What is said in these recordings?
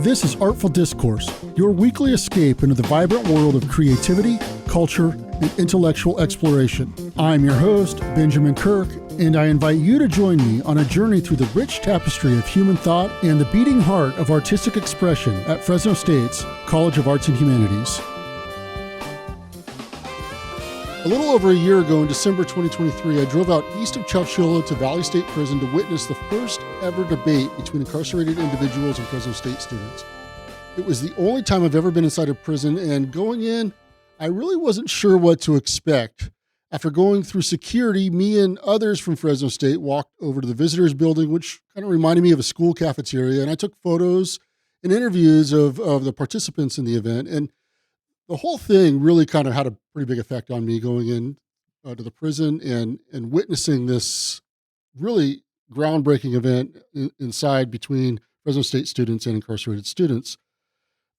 This is Artful Discourse, your weekly escape into the vibrant world of creativity, culture, and intellectual exploration. I'm your host, Benjamin Kirk, and I invite you to join me on a journey through the rich tapestry of human thought and the beating heart of artistic expression at Fresno State's College of Arts and Humanities. A little over a year ago, in December 2023, I drove out east of Chowchilla to Valley State Prison to witness the first ever debate between incarcerated individuals and Fresno State students. It was the only time I've ever been inside a prison, and going in, I really wasn't sure what to expect. After going through security, me and others from Fresno State walked over to the visitors building, which kind of reminded me of a school cafeteria, and I took photos and interviews of the participants in the event. And the whole thing really kind of had a pretty big effect on me going in to the prison and witnessing this really groundbreaking event inside between Fresno State students and incarcerated students.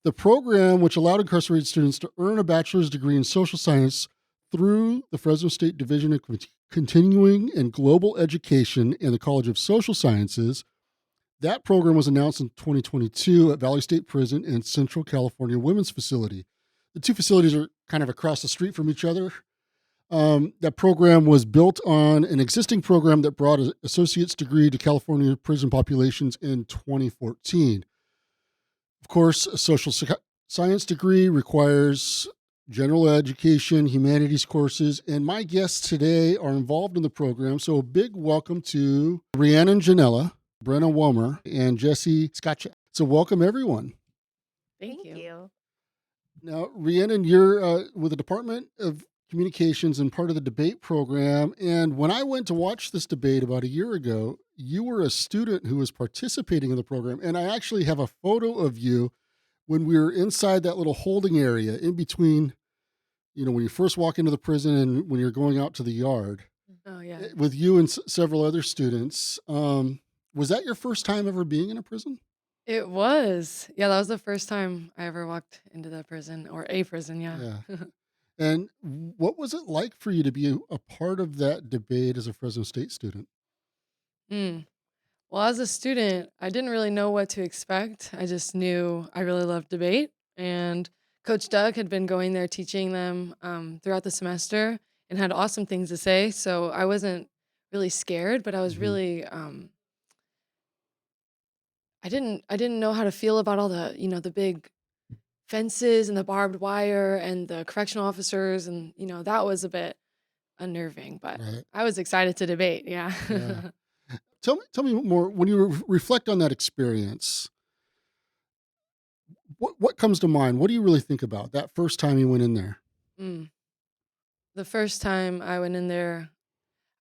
The program, which allowed incarcerated students to earn a bachelor's degree in social science through the Fresno State Division of Continuing and Global Education and the College of Social Sciences, that program was announced in 2022 at Valley State Prison and Central California Women's Facility. The two facilities are kind of across the street from each other. That program was built on an existing program that brought an associate's degree to California prison populations in 2014. Of course, a social science degree requires general education, humanities courses, and my guests today are involved in the program. So a big welcome to Rhiannon, Genilla, Brenna, Womer, and Jessie, Scaccia. So welcome, everyone. Thank you. Now, Rhiannon, you're with the Department of Communications and part of the debate program. And when I went to watch this debate about a year ago, you were a student who was participating in the program. And I actually have a photo of you when we were inside that little holding area in between, when you first walk into the prison and when you're going out to the yard. Oh, yeah. With you and several other students. Was that your first time ever being in a prison? It was. Yeah, that was the first time I ever walked into that prison, or a prison, yeah. And what was it like for you to be a part of that debate as a Fresno State student? Mm. Well, as a student, I didn't really know what to expect. I just knew I really loved debate. And Coach Doug had been going there teaching them throughout the semester and had awesome things to say. So I wasn't really scared, but I was really... I didn't know how to feel about all the, the big fences and the barbed wire and the correctional officers. And, that was a bit unnerving, but Right. I was excited to debate. Yeah. Yeah. Tell me more, when you reflect on that experience, what comes to mind? What do you really think about that first time you went in there? Mm. The first time I went in there,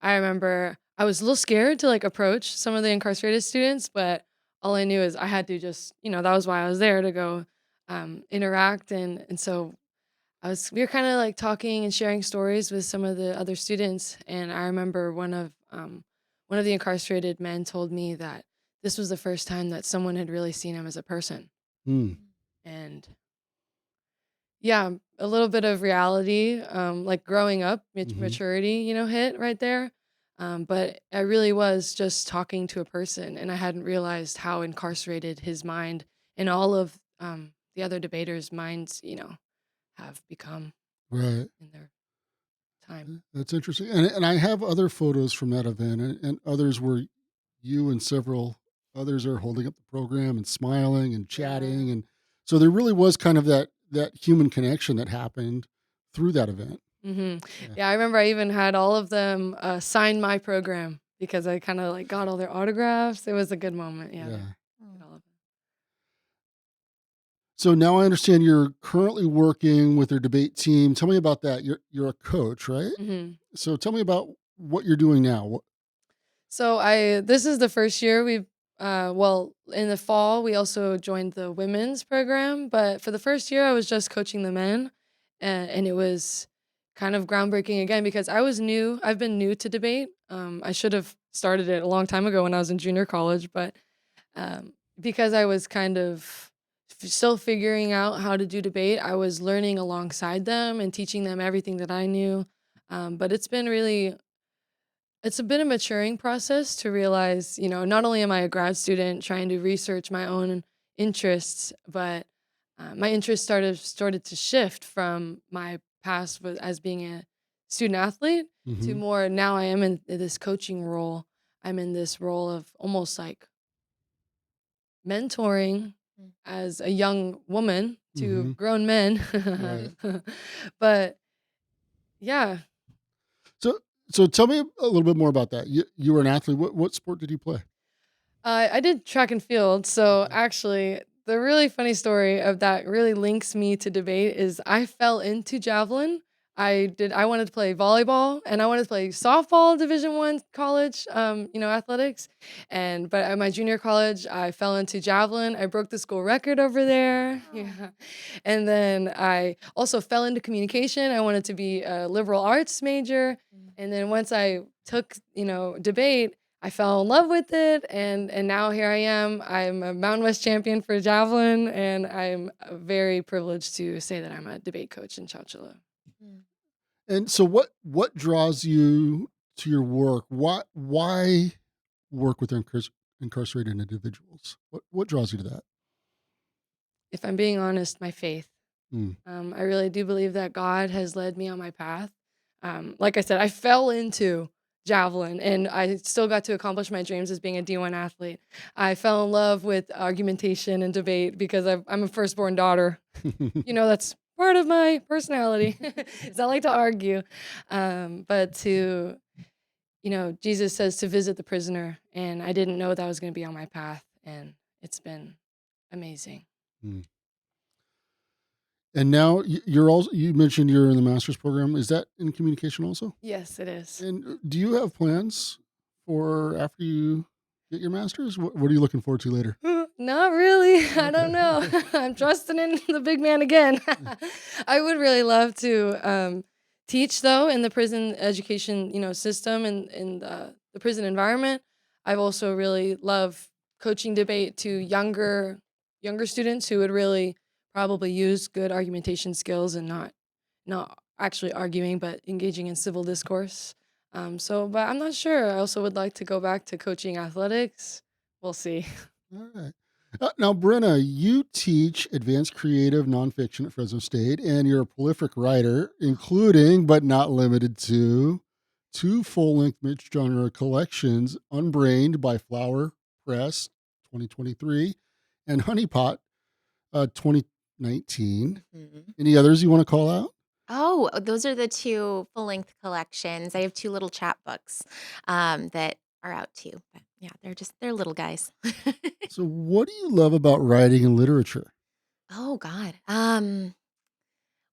I remember I was a little scared to approach some of the incarcerated students, but all I knew is I had to just, that was why I was there, to go interact. And so we were kind of talking and sharing stories with some of the other students. And I remember one of the incarcerated men told me that this was the first time that someone had really seen him as a person. Mm. And yeah, a little bit of reality, growing up, maturity, hit right there. But I really was just talking to a person, and I hadn't realized how incarcerated his mind and all of the other debaters' minds, have become Right. in their time. That's interesting. And I have other photos from that event, and others where you and several others are holding up the program and smiling and chatting. Yeah. And so there really was kind of that human connection that happened through that event. Yeah, I remember I even had all of them sign my program because I kind of got all their autographs. It was a good moment. Yeah. Yeah. Did all of So now I understand you're currently working with their debate team. Tell me about that. You're a coach, right? it. So tell me about what you're doing now. So this is the first year we've in the fall we also joined the women's program, but for the first year I was just coaching the men, and it was kind of groundbreaking again because I was new. I've been new to debate. I should have started it a long time ago when I was in junior college, but because I was kind of still figuring out how to do debate, I was learning alongside them and teaching them everything that I knew. But it's been really It's a bit of a maturing process to realize, not only am I a grad student trying to research my own interests, but my interest started to shift from my past as being a student athlete to Hmm. more now I am in this coaching role. I'm in this role of almost like mentoring Mm. as a young woman to Hmm. grown men. Right. But yeah, So, so tell me a little bit more about that. You were an athlete. What sport did you play? I did track and field. So actually, the really funny story of that really links me to debate is I fell into javelin. I wanted to play volleyball and I wanted to play softball Division 1 college, athletics. But at my junior college, I fell into javelin. I broke the school record over there. Yeah. And then I also fell into communication. I wanted to be a liberal arts major. Mm. And then once I took, debate, I fell in love with it, and now here I am. I'm a Mountain West champion for javelin, and I'm very privileged to say that I'm a debate coach in Chowchilla. Mm. And so, what draws you to your work? Why work with incarcerated individuals? What draws you to that? If I'm being honest, my faith. Mm. I really do believe that God has led me on my path. Like I said, I fell into javelin and I still got to accomplish my dreams as being a D1 athlete. I fell in love with argumentation and debate because I'm a firstborn daughter. That's part of my personality is I like to argue. But Jesus says to visit the prisoner, and I didn't know that was going to be on my path, and it's been amazing. Mm. And now you're also, you mentioned you're in the master's program. Is that in communication also? Yes, it is. And do you have plans for after you get your master's? What are you looking forward to later? Not really. I don't Okay. know. I'm trusting in the big man again. I would really love to teach though in the prison education, system and in the prison environment. I've also really love coaching debate to younger students who would really probably use good argumentation skills and not actually arguing but engaging in civil discourse. But I'm not sure. I also would like to go back to coaching athletics. We'll see. All right. Now, Brenna, you teach advanced creative nonfiction at Fresno State, and you're a prolific writer, including but not limited to two full-length mixed genre collections, Unbrained by Flower Press, 2023, and Honeypot, 2019. Mhm. Any others you want to call out? Oh, those are the two full-length collections. I have two little chapbooks that are out too. But yeah, they're little guys. So, what do you love about writing and literature? Oh God.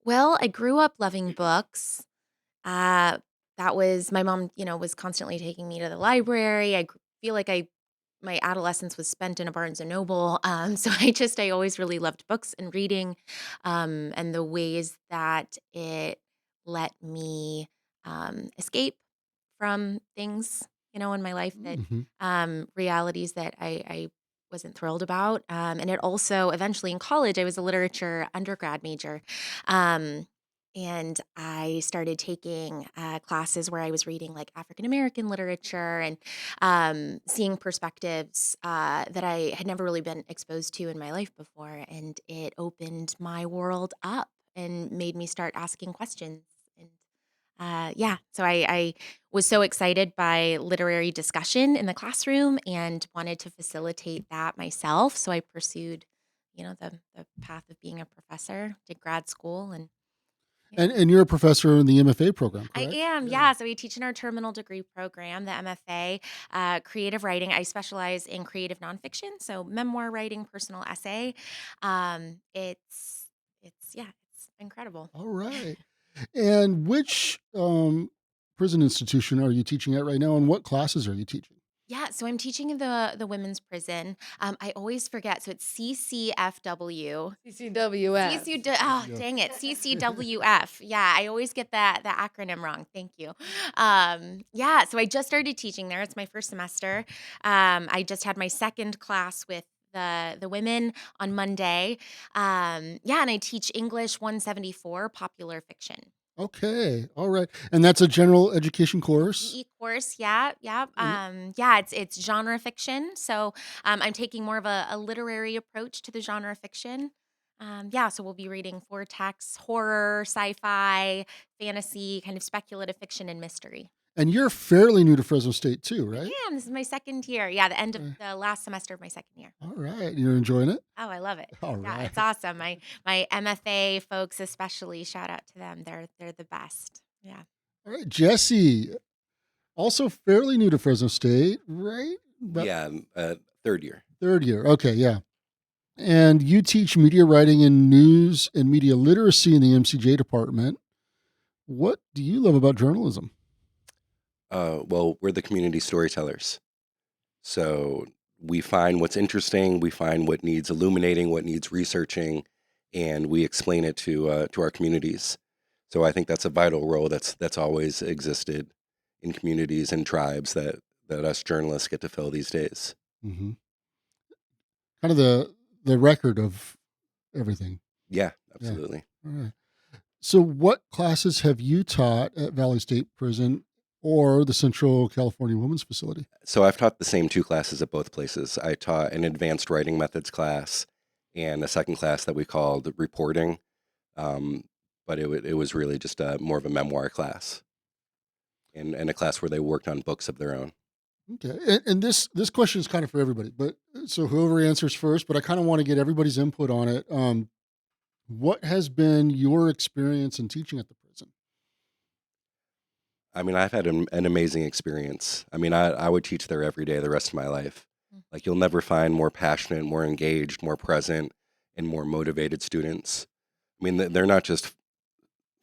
Well, I grew up loving books. Uh, that was my mom, was constantly taking me to the library. Feel like my adolescence was spent in a Barnes and Noble. So I always really loved books and reading, and the ways that it let me escape from things, in my life that Hmm. realities that I wasn't thrilled about. And it also eventually in college, I was a literature undergrad major. Um, and I started taking classes where I was reading like African American literature and seeing perspectives that I had never really been exposed to in my life before. And it opened my world up and made me start asking questions. And yeah, so I was so excited by literary discussion in the classroom and wanted to facilitate that myself. So I pursued, the path of being a professor, did grad school, and yeah. And you're a professor in the MFA program, I correct? am, Yeah. yeah. So we teach in our terminal degree program, the MFA, creative writing. I specialize in creative nonfiction, so memoir writing, personal essay. It's incredible. All right. And which prison institution are you teaching at right now, and what classes are you teaching? Yeah, so I'm teaching in the women's prison. I always forget. So it's CCFW. CCWF. Oh, Yeah. dang it. CCWF. Yeah, I always get the acronym wrong. Thank you. Yeah, so I just started teaching there. It's my first semester. I just had my second class with the women on Monday. Yeah, and I teach English 174 popular fiction. Okay. All right. And that's a general education course. GE course, yeah, yeah, And yeah. It's genre fiction, so I'm taking more of a literary approach to the genre fiction. Yeah, so we'll be reading four texts: horror, sci-fi, fantasy, kind of speculative fiction, and mystery. and you're fairly new to Fresno State too, I right? am. This is my second year. Yeah, the end of Okay. the last semester of my second year. All right. You're enjoying it? Oh, I love it. All Yeah, right. it's awesome. My MFA folks, especially, shout out to them. They're the best. Yeah. All right. Jesse, also fairly new to Fresno State, right? About Yeah, third year. third year. Okay. Yeah. And you teach media writing and news and media literacy in the MCJ department. What do you love about journalism? Well, we're the community storytellers. So we find what's interesting, we find what needs illuminating, what needs researching, and we explain it to our communities. So I think that's a vital role that's always existed in communities and tribes that us journalists get to fill these days. Mm-hmm. Kind of the record of everything. Yeah, Yeah. absolutely. All right. So, what classes have you taught at Valley State Prison or the Central California Women's Facility? So I've taught the same two classes at both places. I taught an advanced writing methods class and a second class that we called reporting. Um, but it was really just more of a memoir class and a class where they worked on books of their own. Okay, and this question is kind of for everybody, but so whoever answers first, but I kind of want to get everybody's input on it. What has been your experience in teaching at the prison? I mean, I've had an amazing experience. I mean, I would teach there every day the rest of my life. Mm. Like, you'll never find more passionate, more engaged, more present, and more motivated students. I mean, they're not just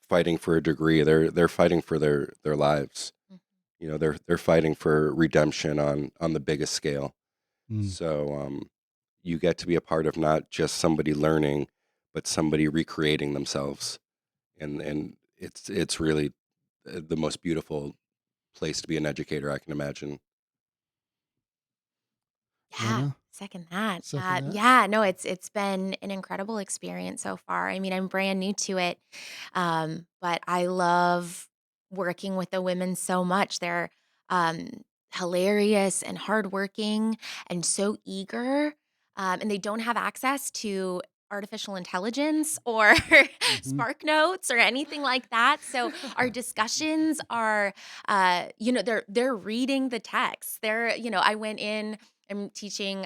fighting for a degree; they're fighting for their lives. Mhm. You know, they're fighting for redemption on the biggest scale. Mm. So you get to be a part of not just somebody learning, but somebody recreating themselves, and it's really the most beautiful place to be an educator I can imagine. Yeah, Brenna, second that. second that. Yeah, no, it's been an incredible experience so far. I mean, I'm brand new to it, but I love working with the women so much. They're hilarious and hardworking and so eager, and they don't have access to artificial intelligence or Hmm. spark notes or anything like that. So our discussions are they're reading the text. I went in. I'm teaching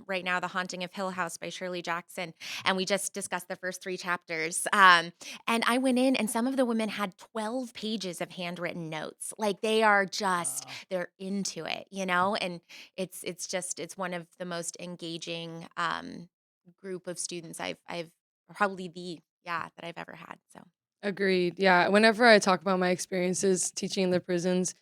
right now The Haunting of Hill House by Shirley Jackson, and we just discussed the first three chapters. And I went in, and some of the women had 12 pages of handwritten notes. Like they are just, Wow. they're into it, and it's one of the most engaging group of students I've probably that I've ever had. So Agreed. Yeah. Whenever I talk about my experiences teaching in the prisons,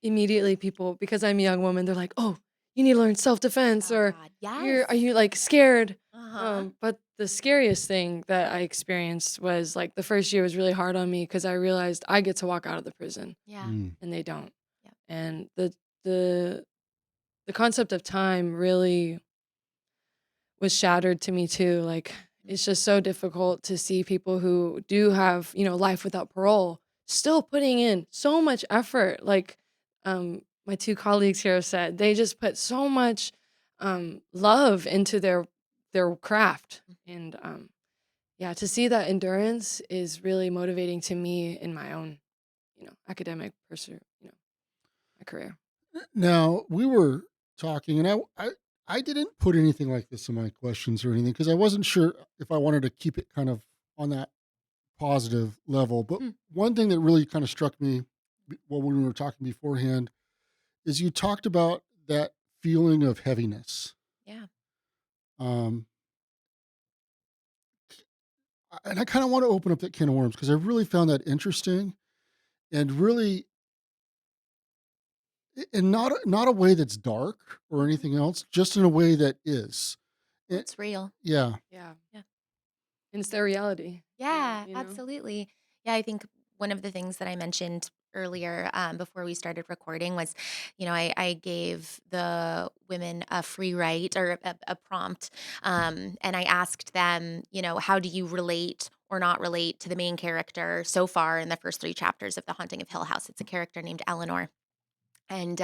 immediately people, because I'm a young woman, they're like, "Oh, you need to learn self-defense," oh or God, yes, Are you like scared?" uh-huh, But the scariest thing that I experienced was like the first year was really hard on me because I realized I get to walk out of the prison yeah, Mm. and they don't. yep, And the the concept of time really was shattered to me too. Like it's just so difficult to see people who do have, life without parole still putting in so much effort. Like my two colleagues here have said, they just put so much love into their craft. And yeah, to see that endurance is really motivating to me in my own, academic my career. Now we were talking, and I didn't put anything like this in my questions or anything because I wasn't sure if I wanted to keep it kind of on that positive level. But mm, one thing that really kind of struck me when we were talking beforehand is you talked about that feeling of heaviness. yeah. Um, and I kind of want to open up that can of worms because I really found that interesting and really, in not a way that's dark or anything else, just in a way that is. It, It's real. yeah. Yeah. Yeah. And it's their reality. Yeah, You know? absolutely. Yeah, I think one of the things that I mentioned earlier before we started recording was, I gave the women a free write or a prompt, and I asked them, how do you relate or not relate to the main character so far in the first 3 chapters of The Haunting of Hill House. It's a character named Eleanor. And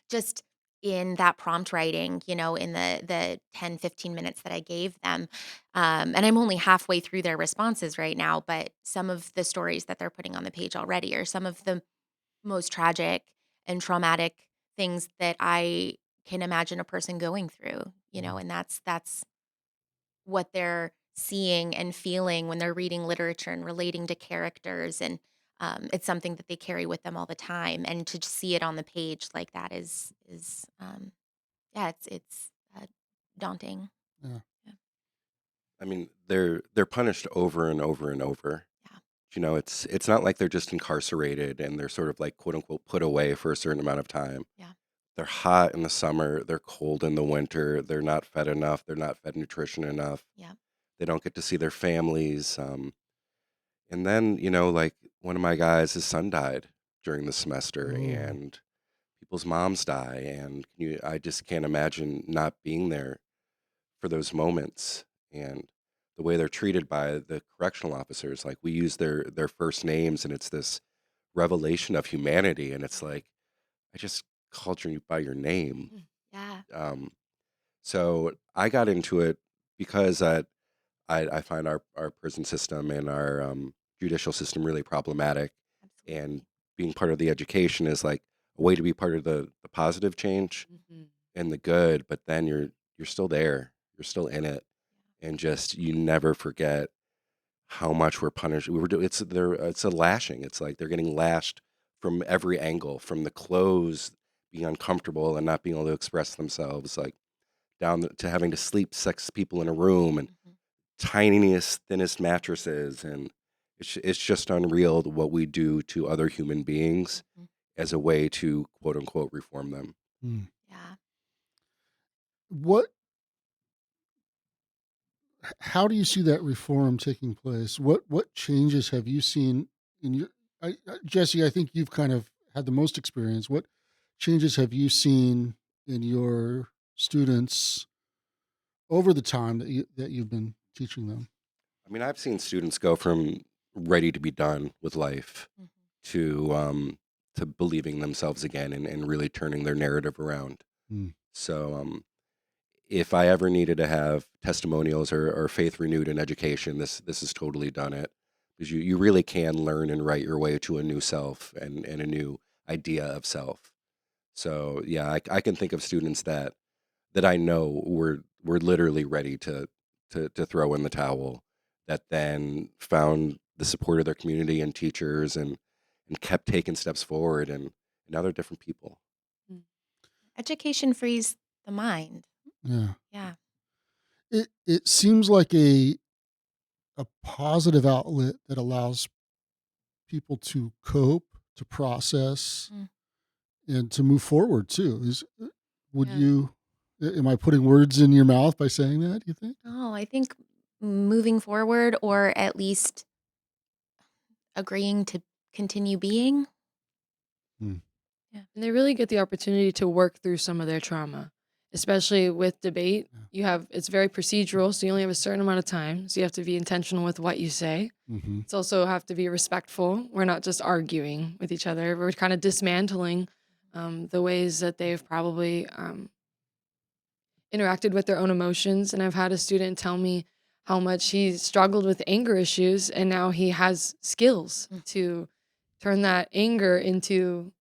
just in that prompt writing, in the 10, 15 minutes that I gave them, and I'm only halfway through their responses right now, but some of the stories that they're putting on the page already are some of the most tragic and traumatic things that I can imagine a person going through, and that's what they're seeing and feeling when they're reading literature and relating to characters, and it's something that they carry with them all the time, and to just see it on the page like that is yeah, it's daunting. Yeah. Yeah. I mean, they're punished over and over and over. Yeah. It's not like they're just incarcerated and they're sort of like quote unquote put away for a certain amount of time. Yeah. They're hot in the summer, they're cold in the winter, they're not fed enough, they're not fed nutrition enough. Yeah. They don't get to see their families. And then, like one of my guys, his son died during the semester, Oh. and people's moms die, and I just can't imagine not being there for those moments. And the way they're treated by the correctional officers, like we use their first names, and it's this revelation of humanity, and it's like I just called you by your name. Yeah. So I got into it because I find our prison system and our judicial system really problematic, and Absolutely. being part of the education is like a way to be part of the positive change Mhm. and the good, but then you're still there, you're still in it, and just you never forget how much we're punished. We were do it's a lashing. It's like they're getting lashed from every angle, from the clothes being uncomfortable and not being able to express themselves, like to having to sleep 6 people in a room and Mhm. tiniest, thinnest mattresses, and it's just unreal what we do to other human beings Mhm. as a way to quote unquote reform them. Hmm. Yeah. What? How do you see that reform taking place? What changes have you seen in your? Jesse, I think you've kind of had the most experience. What changes have you seen in your students over the time that you've been teaching them? I mean, I've seen students go from ready to be done with life Mhm. to believing themselves again, and really turning their narrative around. Hmm. So if I ever needed to have testimonials or faith renewed in education, this has totally done it, because you really can learn and write your way to a new self and a new idea of self. So yeah, I can think of students that I know were literally ready to throw in the towel, that then found the support of their community and teachers, and kept taking steps forward, and now they're different people. Mm. Education frees the mind. Yeah. Yeah. It seems like a positive outlet that allows people to cope, to process, Mm. and to move forward too. Would Yeah. you? Am I putting words in your mouth by saying that? You think? Oh, I think moving forward, or at least agreeing to continue being. Hmm. Yeah. And they really get the opportunity to work through some of their trauma, especially with debate. Yeah. It's very procedural, so you only have a certain amount of time. So you have to be intentional with what you say. Mm-hmm. It's also have to be respectful. We're not just arguing with each other. We're kind of dismantling the ways that they've probably interacted with their own emotions. And I've had a student tell me how much he struggled with anger issues, and now he has skills Mm. to turn that anger into,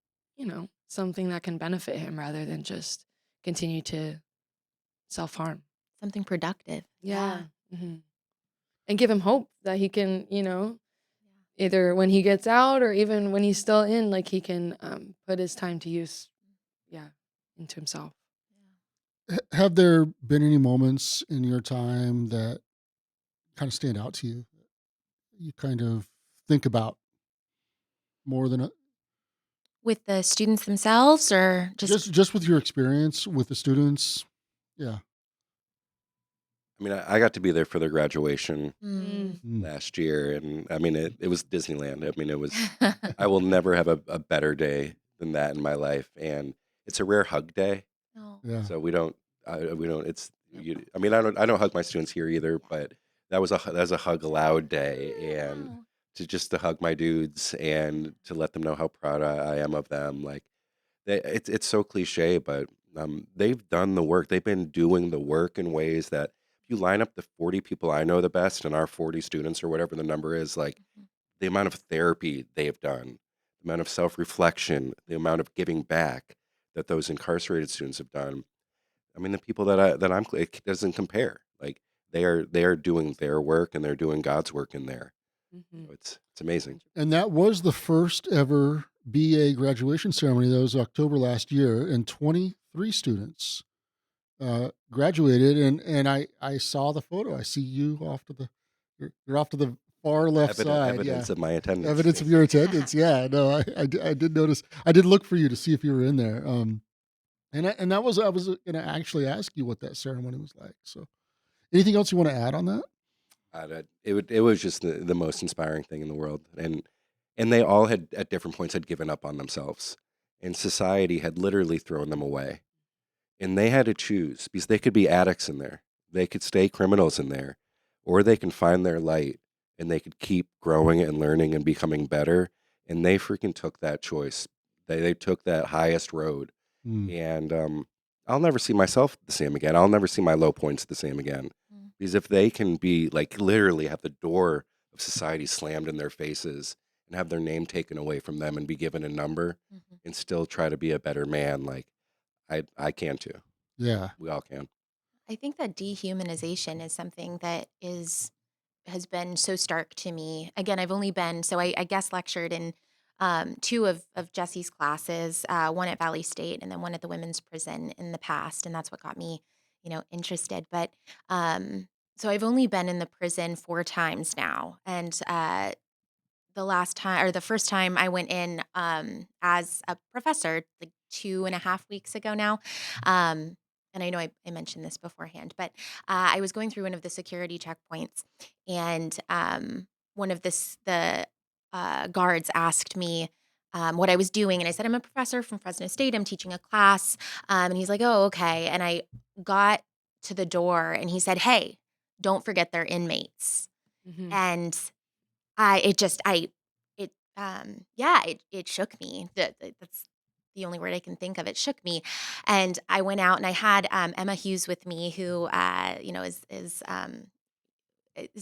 something that can benefit him rather than just continue to self harm. Something productive. Yeah. hmm And give him hope that he can, either when he gets out or even when he's still in, like he can put his time to use, yeah, into himself. Have there been any moments in your time that kind of stand out to you? You kind of think about more than With the students themselves, or just with your experience with the students. Yeah. I mean, I got to be there for their graduation Mm. Mm. last year, and I mean, it was Disneyland. I mean, I will never have a better day than that in my life, and it's a rare hug day. No. Yeah. So we don't, it's, I mean, I don't hug my students here either, but that was a hug aloud day, and Wow. to hug my dudes and to let them know how proud I am of them. Like it's so cliche, but they've done the work. They've been doing the work in ways that if you line up the 40 people I know the best and our 40 students or whatever the number is, like Mhm. the amount of therapy they've done, the amount of self reflection, the amount of giving back that those incarcerated students have done. I mean, the people it doesn't compare. Like they are doing their work and they're doing God's work in there. Mm-hmm. So it's amazing. And that was the first ever BA graduation ceremony. That was October last year, and 23 students graduated. And I saw the photo. I see you off to the you're off to the far left side. Yeah, Evidence of my attendance. evidence of your attendance. Yeah, no, I did notice. I did look for you to see if you were in there. And that was I was going to actually ask you what that ceremony was like. So, anything else you want to add on that? It was just the most inspiring thing in the world, and they all had at different points had given up on themselves, and society had literally thrown them away, and they had to choose because they could be addicts in there, they could stay criminals in there, or they can find their light and they could keep growing and learning and becoming better, and they freaking took that choice. They took that highest road, Hmm. and I'll never see myself the same again. I'll never see my low points the same again. Mm. Because if they can be like literally have the door of society slammed in their faces and have their name taken away from them and be given a number Mhm. and still try to be a better man, like I can too. Yeah. We all can. I think that dehumanization is something that has been so stark to me. Again, I've only been so I guest lectured in two of Jesse's classes, one at Valley State and then one at the women's prison in the past, and that's what got me, interested. But so I've only been in the prison 4 times now, and the last time or the first time I went in as a professor, like 2.5 weeks ago now. Um, and I know I mentioned this beforehand, but I was going through one of the security checkpoints, and one of the guards asked me what I was doing, and I said I'm a professor from Fresno State. I'm teaching a class, and he's like, "Oh, okay." And I got to the door, and he said, "Hey, don't forget their inmates." Mm-hmm. And it shook me. That's the only word I can think of. It shook me, and I went out and I had Emma Hughes with me, who is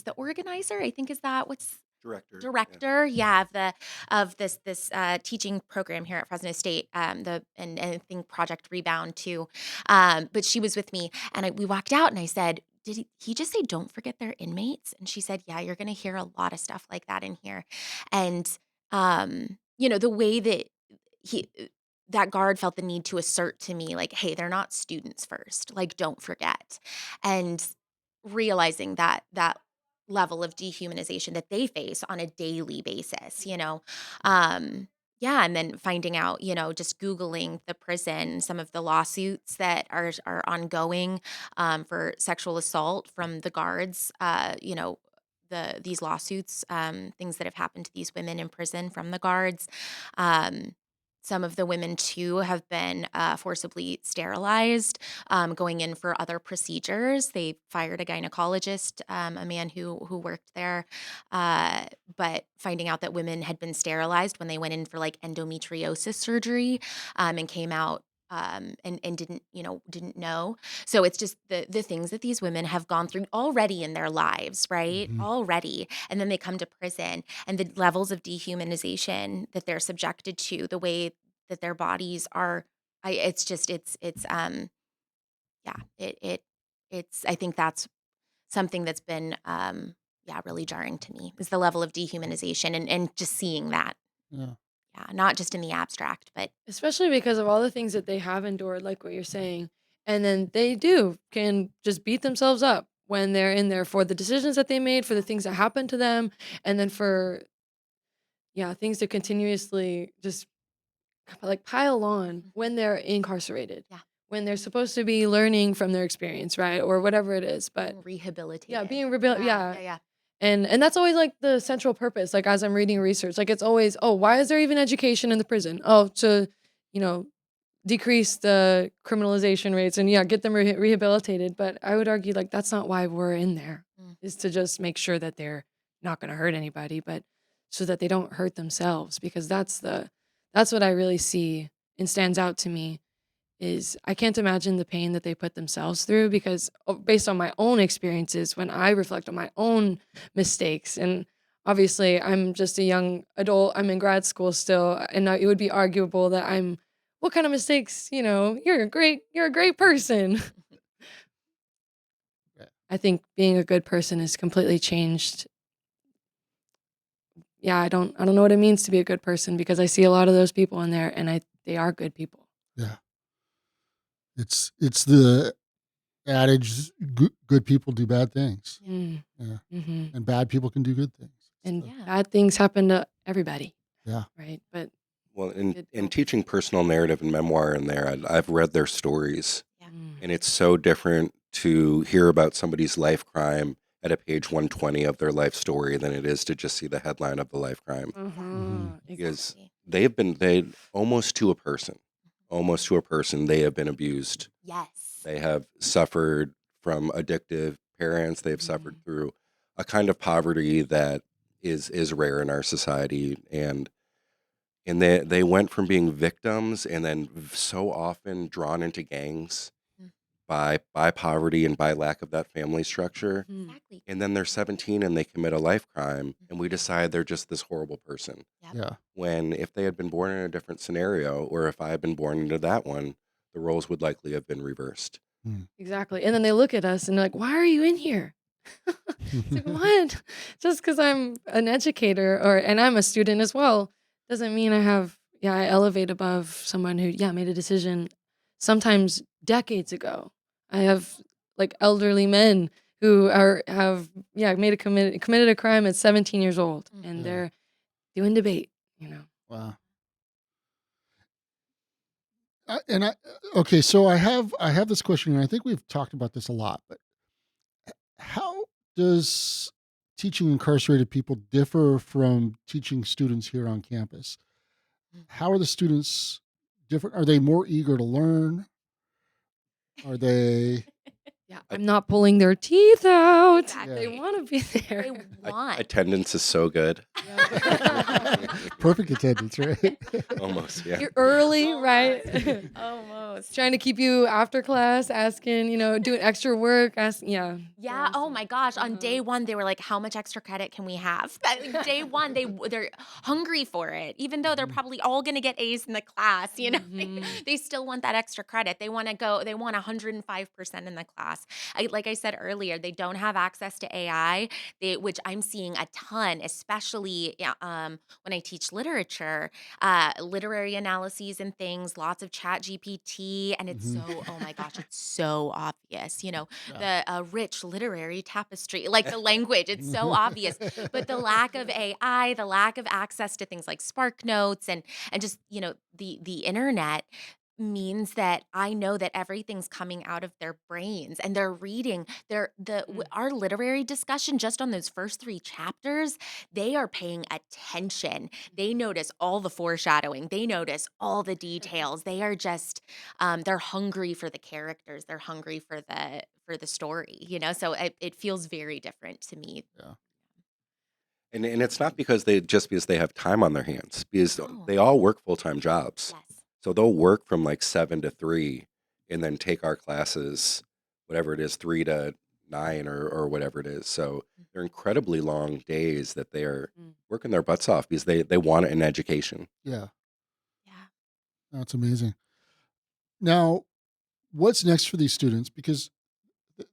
the organizer. I think is that what's Director. Yeah. director, yeah, of this teaching program here at Fresno State, and I think Project Rebound too. But she was with me, and we walked out, and I said, "Did he just say don't forget their inmates?" And she said, "Yeah, you're going to hear a lot of stuff like that in here." And the way that he that guard felt the need to assert to me, like, "Hey, they're not students first. Like, don't forget." And realizing that level of dehumanization that they face on a daily basis. Yeah, and then finding out, just Googling the prison, some of the lawsuits that are ongoing for sexual assault from the guards, these lawsuits, things that have happened to these women in prison from the guards. Um, some of the women too have been forcibly sterilized, going in for other procedures. They fired a gynecologist, a man who worked there, but finding out that women had been sterilized when they went in for like endometriosis surgery, and came out. And didn't know. So it's just the things that these women have gone through already in their lives, right? Mhm. Already. And then they come to prison, and the levels of dehumanization that they're subjected to, the way that their bodies are, it's just it's yeah, it's I think that's something that's been really jarring to me, is the level of dehumanization, and just seeing that. Yeah. Yeah, not just in the abstract, but Especially because of all the things that they have endured, like what you're saying. And then they can just beat themselves up when they're in there for the decisions that they made, for the things that happened to them, and then for, yeah, things to continuously just like pile on Mhm. when they're incarcerated, Yeah, when they're supposed to be learning from their experience, right? Or whatever it is. But being yeah, rehabilitated. being rebel, Yeah, yeah. yeah, yeah. And that's always like the central purpose. Like as I'm reading research, like it's always, oh, why is there even education in the prison? Oh, to, you know, decrease the criminalization rates and yeah, get them rehabilitated. But I would argue like that's not why we're in there. Mhm. is to just make sure that they're not going to hurt anybody, but so that they don't hurt themselves, because that's what I really see and stands out to me is I can't imagine the pain that they put themselves through, because based on my own experiences, when I reflect on my own mistakes, and obviously I'm just a young adult, I'm in grad school still, and it would be arguable that what kind of mistakes, you're a great person. Yeah. I think being a good person is completely changed. Yeah, I don't know what it means to be a good person, because I see a lot of those people in there, and they are good people. Yeah. It's the adage, good people do bad things. Mm. Yeah. Hmm. And bad people can do good things. And So, Yeah. bad things happen to everybody, yeah. right? But Well, in good in don't. teaching personal narrative and memoir in there, I've read their stories, Yeah. and it's so different to hear about somebody's life crime at a page 120 of their life story than it is to just see the headline of the life crime. Mhm. Because Exactly. they almost to a person, they have been abused. Yes. They have suffered from addictive parents. They've suffered Mhm. through a kind of poverty that is rare in our society, and they went from being victims and then so often drawn into gangs Mm. by poverty and by lack of that family structure. Mhm. Exactly. And then they're 17 and they commit a life crime, and we decide they're just this horrible person. Yep. Yeah. When if they had been born in a different scenario, or if I had been born into that one, the roles would likely have been reversed. Mm. Exactly. And then they look at us and they're like, "Why are you in here?" It's like, "What? Just because I'm an educator and I'm a student as well, doesn't mean I elevate above someone who, made a decision sometimes decades ago." I have like elderly men who made committed a crime at 17 years old, and Yeah. they're doing debate, Wow. Okay, so I have this question, and I think we've talked about this a lot, but how does teaching incarcerated people differ from teaching students here on campus? Mm. How are the students different? Are they more eager to learn? Are they? Yeah, I, I'm not pulling their teeth out. They Exactly. want to be there. They want. attendance is so good. Yeah. Perfect attendance, right? Almost, yeah. You're early, Almost. right? Almost. Trying to keep you after class, asking, doing extra work, Yeah. they're Oh awesome. my gosh. On day one, they were like, "How much extra credit can we have?" Like, day one, they're hungry for it, even though they're Mhm. probably all going to get A's in the class. Mhm. They still want that extra credit. They want to go. They want 105% in the class. Like I said earlier, they don't have access to AI, which I'm seeing a ton, especially when I teach literature, literary analyses and things. Lots of Chat GPT, and it's Mhm. so. Oh my gosh, it's so obvious. Yeah. The rich literary tapestry, like the language, it's so obvious. But the lack of AI, the lack of access to things like Spark Notes and just the internet means that I know that everything's coming out of their brains and they're reading our literary discussion just on those first 3 chapters. They are paying attention. They notice all the foreshadowing. They notice all the details. They are just they're hungry for the characters. They're hungry for the story. So it feels very different to me. Yeah. And it's not because they have time on their hands, because Oh, they all work full-time jobs. yes. So they'll work from like 7 to 3 and then take our classes, whatever it is, 3 to 9 or whatever it is. So they're incredibly long days that they are Mm. working their butts off because they want an education. Yeah. Yeah. That's amazing. Now, what's next for these students? Because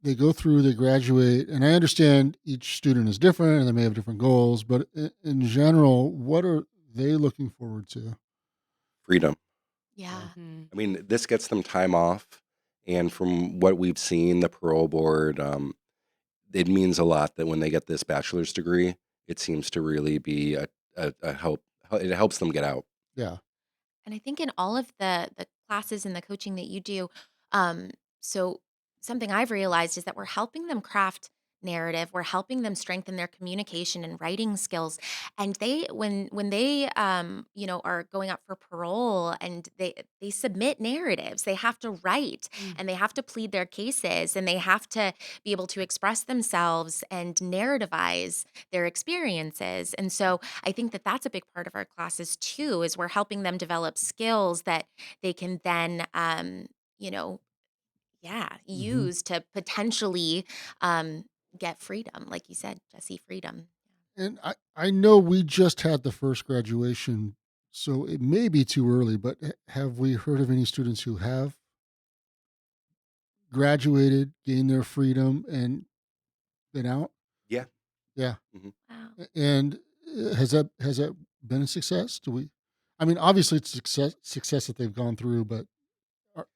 they go through, they graduate, and I understand each student is different and they may have different goals, but in general, what are they looking forward to? Freedom. Yeah. Mhm. I mean, this gets them time off. And from what we've seen, the parole board, it means a lot that when they get this bachelor's degree, it seems to really be a help. It helps them get out. Yeah. And I think in all of the classes and the coaching that you do, so something I've realized is that we're helping them craft narrative. We're helping them strengthen their communication and writing skills. And they, when they, are going up for parole and they submit narratives, they have to write Mm. and they have to plead their cases and they have to be able to express themselves and narrativize their experiences. And so I think that that's a big part of our classes too, is we're helping them develop skills that they can then, you know, Hmm. use to potentially um, get freedom, like you said, Jesse, freedom. And I know we just had the first graduation, so it may be too early, but have we heard of any students who have graduated, gained their freedom, and been out? Yeah. Yeah. Hmm. Wow. And has that been a success? Do we? I mean, obviously it's success that they've gone through, but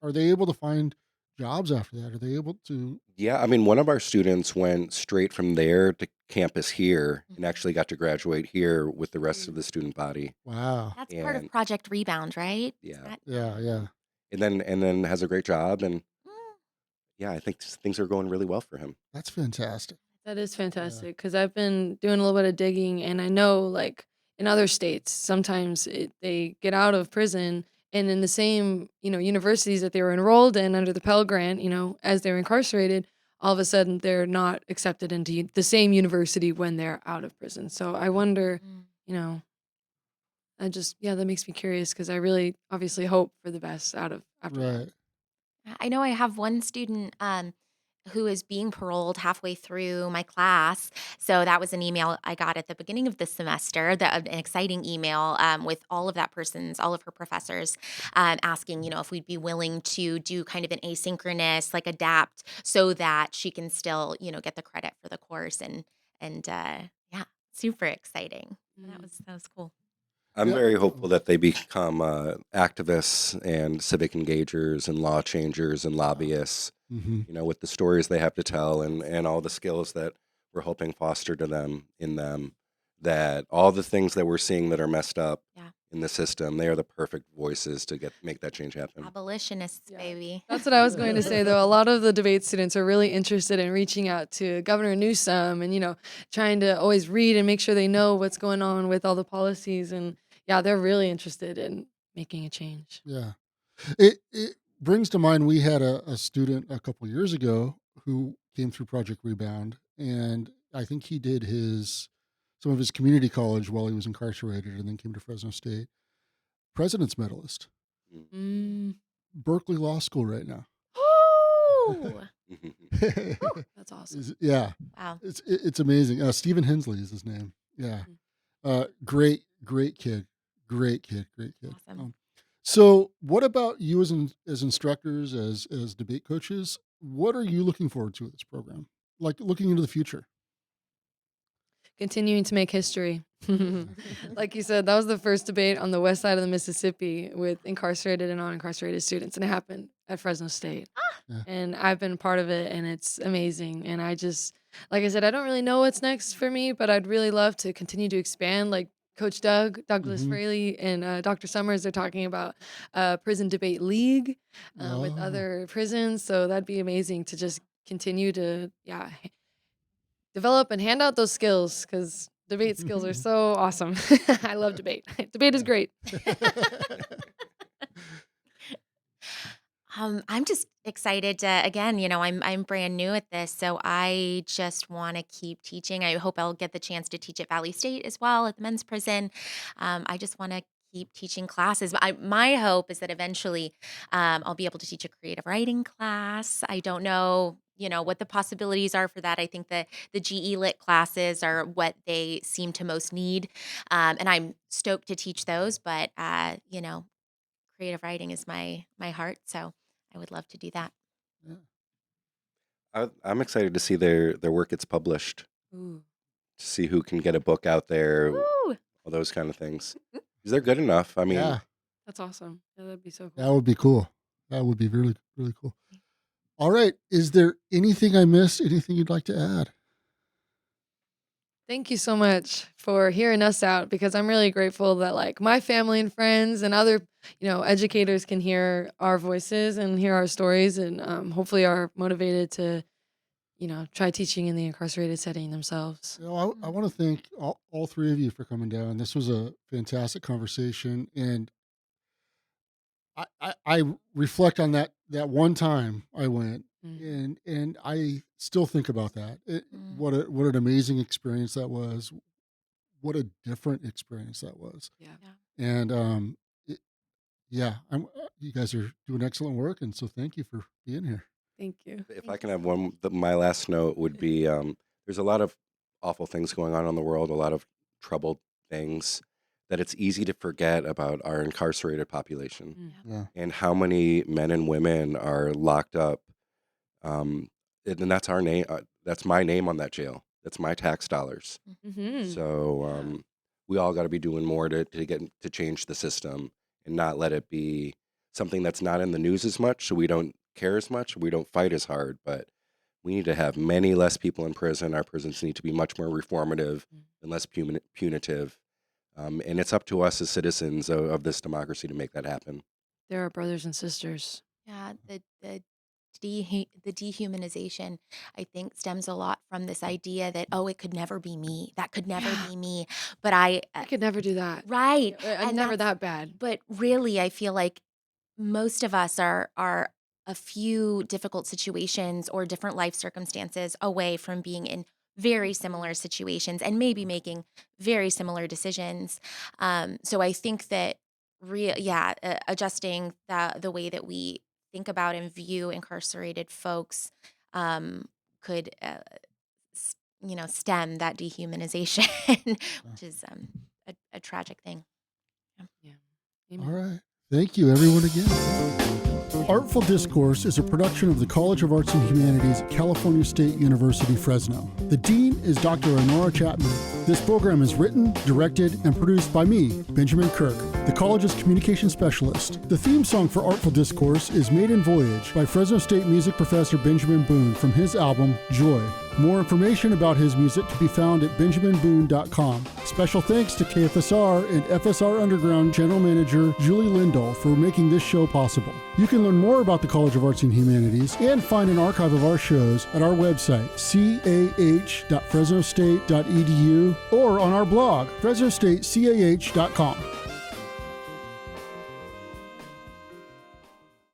are they able to find jobs after that? Are they able to? Yeah, I mean, one of our students went straight from there to campus here and Mhm. actually got to graduate here with the rest of Mm. the student body. Wow. That's part of And Project Rebound, right? Is yeah, that? Yeah. Yeah. and then has a great job, and Mm. yeah, I think things are going really well for him. That's fantastic. That is Yeah. fantastic because I've been doing a little bit of digging, and I know, like, in other states, sometimes they get out of prison, and in the same, universities that they were enrolled in under the Pell Grant, as they're incarcerated, all of a sudden they're not accepted into the same university when they're out of prison. So I wonder, Mm. you know, yeah, that makes me curious because I really obviously hope for the best out of after that. Right. I know I have one student who is being paroled halfway through my class. So that was an email I got at the beginning of the semester, an exciting email with all of her professors asking, if we'd be willing to do kind of an asynchronous, like adapt so that she can still, get the credit for the course. And yeah, super exciting. So that Mm. was cool. I'm Yeah. very hopeful that they become activists and civic engagers and law changers and lobbyists, Mm-hmm. with the stories they have to tell and all the Absolutely. skills that we're helping foster to them in them, that all the things that we're seeing that are messed up Yeah. in the system, they are the perfect voices to make that change happen. Abolitionists, Yeah. baby. That's what I was going to say, though. A lot of the debate students are really interested in reaching out to Governor Newsom and, trying to always read and make sure they know what's going on with all the policies. And yeah, they're really interested in making a change. Yeah. It brings to mind we had a student a couple years ago who came through Project Rebound, and I think he did some of his community college while he was incarcerated, and then came to Fresno State. President's medalist, Mm. Mm. Berkeley Law School right now. Ooh. That's awesome. Yeah, Wow. it's amazing. Stephen Hensley is his name. Yeah, Mm. great kid, great kid, great kid. Awesome. So, what about you as instructors, as debate coaches? What are you looking forward to at this program? Like looking into the future. Continuing to make history. Like you said, that was the first debate on the west side of the Mississippi with incarcerated and non-incarcerated students, and it happened at Fresno State. Yeah. And I've been part of it, and it's amazing. And like I said, I don't really know what's next for me, but I'd really love to continue to expand. Like Coach Douglas Hmm. Fraley, and Dr. Summers, they're talking about prison debate league with Oh, other prisons. So that'd be amazing to just continue to, develop and hand out those skills because debate skills are so awesome. I love debate. Debate is great. I'm just excited to again, I'm brand new at this, so I just want to keep teaching. I hope I'll get the chance to teach at Valley State as well at the men's prison. I just want to keep teaching classes. My hope is that eventually I'll be able to teach a creative writing class. I don't know, what the possibilities are for that. I think that the GE Lit classes are what they seem to most need, and I'm stoked to teach those. But creative writing is my heart, so I would love to do that. yeah. I'm excited to see their work gets published, Ooh. to see who can get a book out there, Woo! all those kind of things. 'Cause they're good enough. I mean, Yeah, That's awesome. Yeah, that'd be so that cool. would be cool. That would be really, really cool. All right. Is there anything I missed? Anything you'd like to add? Thank you so much for hearing us out because I'm really grateful that like my family and friends and other, educators can hear our voices and hear our stories and hopefully are motivated to, try teaching in the incarcerated setting themselves. I want to thank all three of you for coming down. This was a fantastic conversation, and I reflect on that one time I went, and I still think about that. What an amazing experience that was. What a different experience that was. Yeah. And yeah, you guys are doing excellent work, and so thank you for being here. Thank you. If I can have one, my last note would be there's a lot of awful things going on in the world, a lot of troubled things that it's easy to forget about our incarcerated population Yeah. and how many men and women are locked up. And that's our name. That's my name on that jail. That's my tax dollars. So we all got to be doing more to get to change the system and not let it be something that's not in the news as much, so we don't care as much, we don't fight as hard. But we need to have many less people in prison. Our prisons need to be much more reformative and less punitive. And it's up to us as citizens of this democracy to make that happen. There are brothers and sisters. Yeah, the dehumanization, I think, stems a lot from this idea that, it could never be me. That could never be me. But I could never do that. right. I'm And never that's- that bad. But really, I feel like most of us are a few difficult situations or different life circumstances away from being in very similar situations and maybe making very similar decisions. So I think that adjusting the way that we think about and view incarcerated folks could stem that dehumanization, which is a tragic thing. Yeah. All Amen. right. Thank you, everyone, again. Artful Discourse is a production of the College of Arts and Humanities at California State University, Fresno. The dean is Dr. Honora Chapman. This program is written, directed, and produced by me, Benjamin Kirk, the college's communication specialist. The theme song for Artful Discourse is Maiden Voyage by Fresno State music professor Benjamin Boone from his album, Joy. More information about his music can be found at benjaminboone.com. Special thanks to KFSR and FSR Underground General Manager Julie Lindahl for making this show possible. You can learn more about the College of Arts and Humanities and find an archive of our shows at our website, cah.fresnostate.edu, or on our blog, fresnostatecah.com.